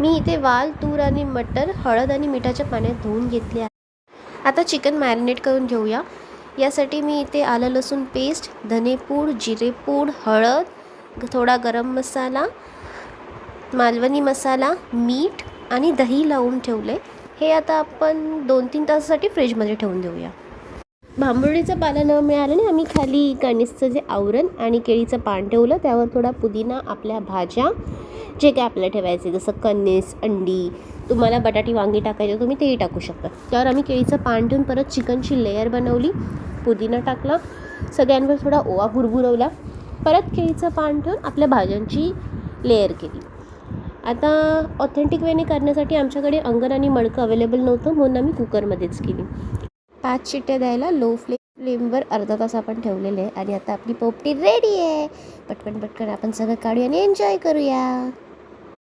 मी इथे वाल, तूर आणि मटर हळद आणि मिठाच्या पाण्यात धुवून घेतले आहे. आता चिकन मॅरिनेट करून घेऊया. यासाठी मी इथे आलं लसूण पेस्ट, धनेपूड, जिरेपूड, हळद, थोडा गरम मसाला, मालवणी मसाला, मीठ आणि दही लावून ठेवले. हे आता आपण 2-3 तासासाठी फ्रीजमध्ये ठेवून देऊया. भांबुर्डीचं पानं न मिळाल्याने आम्ही खाली कणीसचं जे आवरण आणि केळीचं पान ठेवलं. त्यावर थोडा पुदिना, आपल्या भाज्या जे काय आपल्याला ठेवायचे जसं कणीस, अंडी, तुम्हाला बटाटी वांगी टाकायचे तुम्ही तेही टाकू शकता. त्यावर आम्ही केळीचं पान ठेवून परत चिकनची लेयर बनवली, पुदिना टाकला, सगळ्यांवर थोडा ओवा भुरभुरवला, परत केळीचं पान ठेवून आपल्या भाज्यांची लेयर केली. आता ऑथेंटिक वेने करण्यासाठी आमच्याकडे अंगण आणि मडकं अवेलेबल नव्हतं, म्हणून आम्ही कुकरमध्येच केली. 5 शिट्ट्या द्यायला लो फ्लेमवर अर्धा तास आपण ठेवलेले आहे आणि आता आपली पोपटी रेडी आहे. पटकन आपण सगळं काढूया आणि एन्जॉय करूया.